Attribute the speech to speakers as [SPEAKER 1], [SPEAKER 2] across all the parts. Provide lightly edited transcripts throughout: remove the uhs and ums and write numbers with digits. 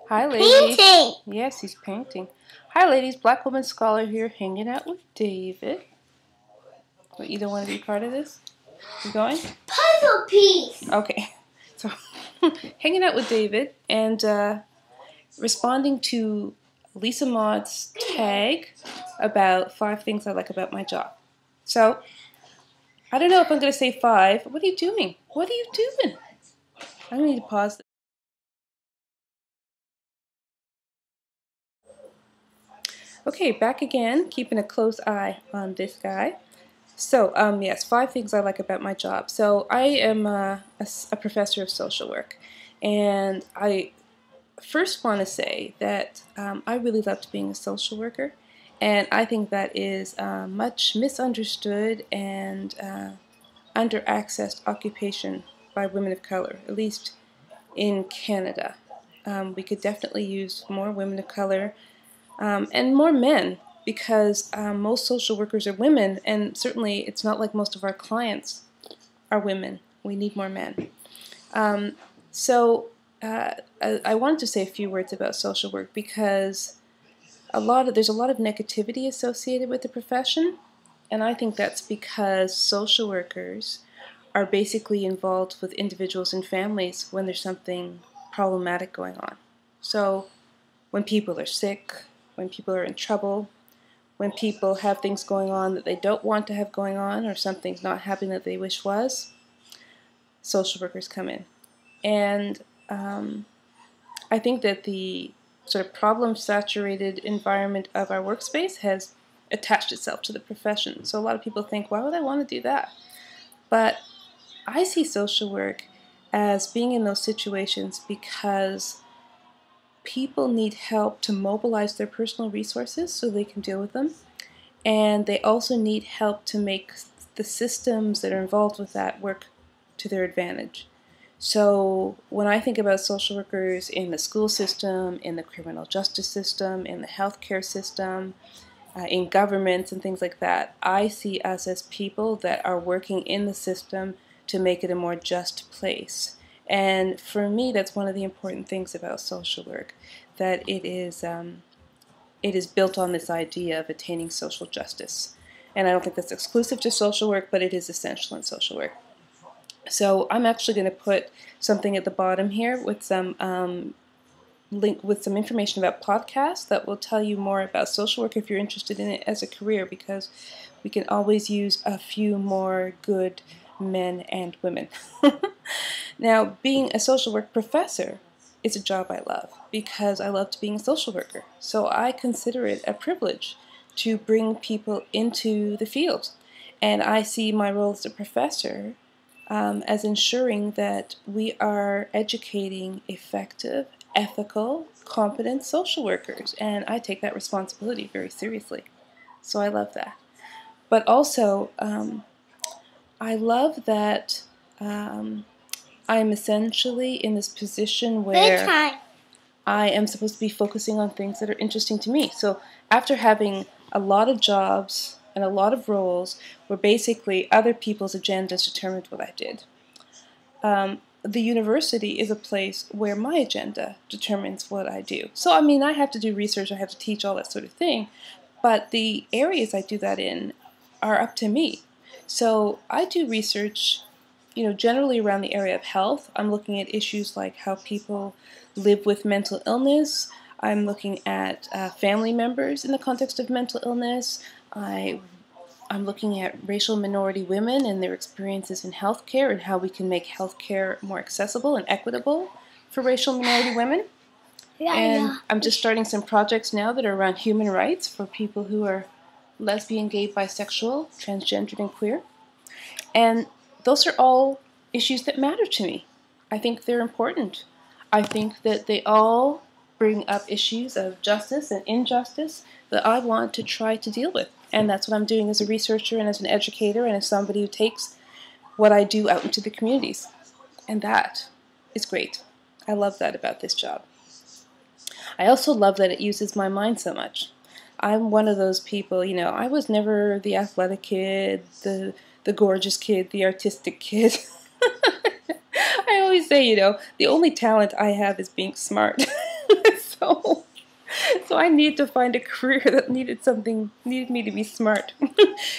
[SPEAKER 1] Hi, ladies.
[SPEAKER 2] Painting.
[SPEAKER 1] Yes, he's painting. Hi, ladies. Black woman scholar here, hanging out with David. But you don't want to be part of this? You going?
[SPEAKER 2] Puzzle piece.
[SPEAKER 1] Okay. So, hanging out with David and responding to LisaMaud's tag about 5 things I like about my job. So, I don't know if I'm going to say 5. What are you doing? What are you doing? I need to pause this. Okay, back again, keeping a close eye on this guy. So, yes, 5 things I like about my job. So, I am a professor of social work, and I first want to say that I really loved being a social worker, and I think that is much misunderstood and under-accessed occupation by women of color, at least in Canada. We could definitely use more women of color and more men, because most social workers are women, and certainly it's not like most of our clients are women. We need more men. I wanted to say a few words about social work because there's a lot of negativity associated with the profession, and I think that's because social workers are basically involved with individuals and families when there's something problematic going on. So when people are sick, when people are in trouble, when people have things going on that they don't want to have going on, or something's not happening that they wish was, social workers come in. And I think that the sort of problem-saturated environment of our workspace has attached itself to the profession. So a lot of people think, why would I want to do that? But I see social work as being in those situations because people need help to mobilize their personal resources so they can deal with them. And they also need help to make the systems that are involved with that work to their advantage. So when I think about social workers in the school system, in the criminal justice system, in the healthcare system, in governments and things like that, I see us as people that are working in the system to make it a more just place. And for me, that's one of the important things about social work, that it is built on this idea of attaining social justice. And I don't think that's exclusive to social work, but it is essential in social work. So I'm actually going to put something at the bottom here with some link with some information about podcasts that will tell you more about social work if you're interested in it as a career, because we can always use a few more good men and women. Now, being a social work professor is a job I love because I loved being a social worker. So I consider it a privilege to bring people into the field. And I see my role as a professor as ensuring that we are educating effective, ethical, competent social workers. And I take that responsibility very seriously. So I love that. But also, I love that I'm essentially in this position where I am supposed to be focusing on things that are interesting to me. So after having a lot of jobs and a lot of roles where basically other people's agendas determined what I did, the university is a place where my agenda determines what I do. So, I mean, I have to do research, I have to teach, all that sort of thing, but the areas I do that in are up to me. So I do research, generally around the area of health. I'm looking at issues like how people live with mental illness. I'm looking at family members in the context of mental illness. I'm looking at racial minority women and their experiences in healthcare and how we can make healthcare more accessible and equitable for racial minority women. And I'm just starting some projects now that are around human rights for people who are lesbian, gay, bisexual, transgendered, and queer. And those are all issues that matter to me. I think they're important. I think that they all bring up issues of justice and injustice that I want to try to deal with. And that's what I'm doing as a researcher and as an educator and as somebody who takes what I do out into the communities. And that is great. I love that about this job. I also love that it uses my mind so much. I'm one of those people, I was never the athletic kid, the gorgeous kid, the artistic kid. I always say, the only talent I have is being smart. know. So I need to find a career that needed me to be smart.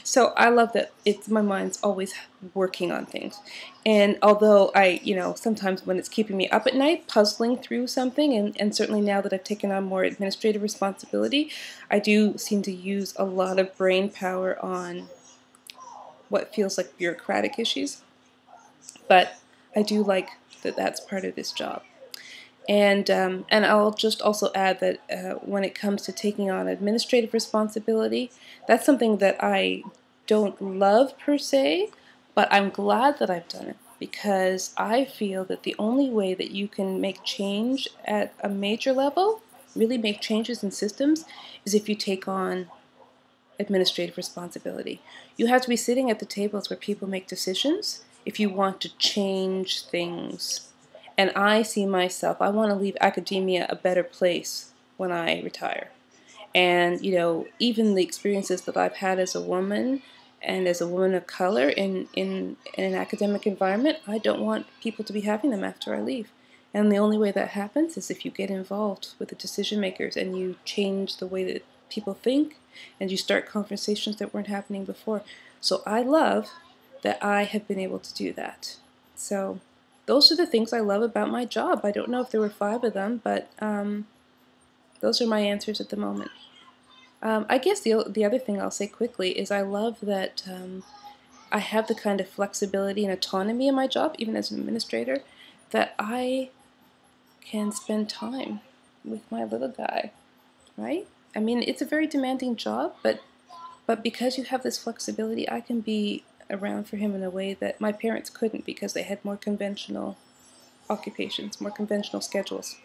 [SPEAKER 1] So I love that my mind's always working on things. And although sometimes when it's keeping me up at night, puzzling through something, and certainly now that I've taken on more administrative responsibility, I do seem to use a lot of brain power on what feels like bureaucratic issues. But I do like that that's part of this job. And I'll just also add that when it comes to taking on administrative responsibility, that's something that I don't love per se, but I'm glad that I've done it, because I feel that the only way that you can make change at a major level, really make changes in systems, is if you take on administrative responsibility. You have to be sitting at the tables where people make decisions if you want to change things. And I see myself, I want to leave academia a better place when I retire. And, even the experiences that I've had as a woman and as a woman of color in an academic environment, I don't want people to be having them after I leave. And the only way that happens is if you get involved with the decision makers and you change the way that people think and you start conversations that weren't happening before. So I love that I have been able to do that. So those are the things I love about my job. I don't know if there were 5 of them, but those are my answers at the moment. I guess the other thing I'll say quickly is I love that I have the kind of flexibility and autonomy in my job, even as an administrator, that I can spend time with my little guy, right? I mean, it's a very demanding job, but because you have this flexibility, I can be around for him in a way that my parents couldn't, because they had more conventional occupations, more conventional schedules.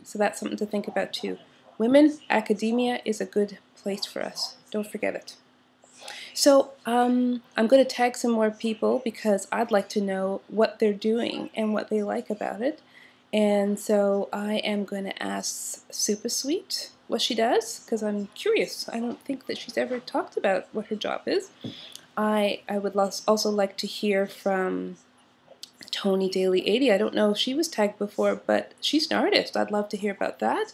[SPEAKER 1] So that's something to think about too. Women, academia is a good place for us. Don't forget it. So I'm going to tag some more people because I'd like to know what they're doing and what they like about it. And so I am going to ask TheSupaSweet what she does, because I'm curious. I don't think that she's ever talked about what her job is. I would also like to hear from Tony Daly 80. I don't know if she was tagged before, but she's an artist. I'd love to hear about that.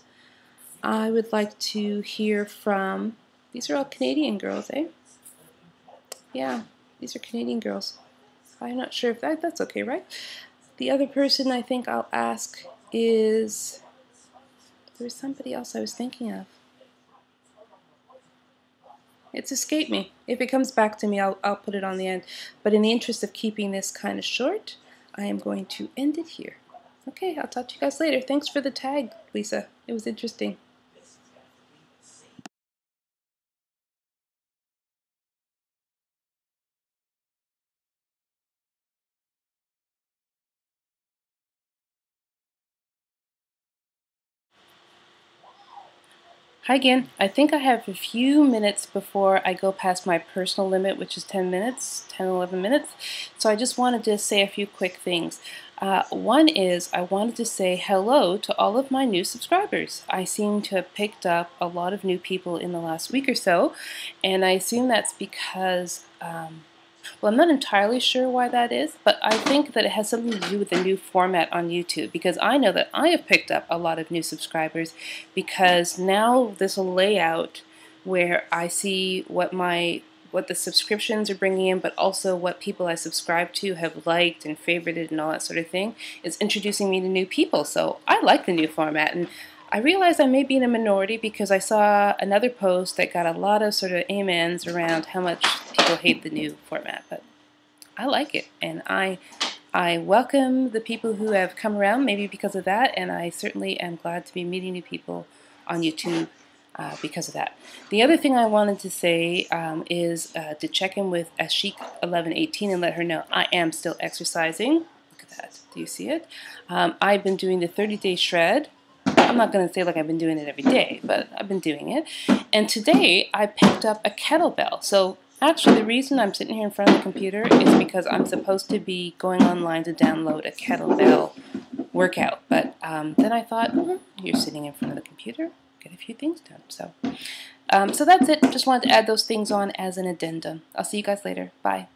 [SPEAKER 1] I would like to hear from, these are all Canadian girls, eh? Yeah, these are Canadian girls. I'm not sure if that's okay, right? The other person I think I'll ask is, there's somebody else I was thinking of. It's escaped me. If it comes back to me, I'll put it on the end. But in the interest of keeping this kind of short, I am going to end it here. Okay, I'll talk to you guys later. Thanks for the tag, Lisa. It was interesting. Hi again. I think I have a few minutes before I go past my personal limit, which is 10 minutes, 10, 11 minutes. So I just wanted to say a few quick things. One is I wanted to say hello to all of my new subscribers. I seem to have picked up a lot of new people in the last week or so, and I assume that's because well, I'm not entirely sure why that is, but I think that it has something to do with the new format on YouTube, because I know that I have picked up a lot of new subscribers because now this layout where I see what the subscriptions are bringing in, but also what people I subscribe to have liked and favorited and all that sort of thing, is introducing me to new people. So I like the new format, and I realize I may be in a minority because I saw another post that got a lot of sort of amens around how much people hate the new format, but I like it, and I welcome the people who have come around, maybe because of that, and I certainly am glad to be meeting new people on YouTube because of that. The other thing I wanted to say is to check in with Ashik1118 and let her know I am still exercising. Look at that. Do you see it? I've been doing the 30-day shred. I'm not going to say like I've been doing it every day, but I've been doing it. And today I picked up a kettlebell. So actually the reason I'm sitting here in front of the computer is because I'm supposed to be going online to download a kettlebell workout. But then I thought, you're sitting in front of the computer, get a few things done. So that's it. Just wanted to add those things on as an addendum. I'll see you guys later. Bye.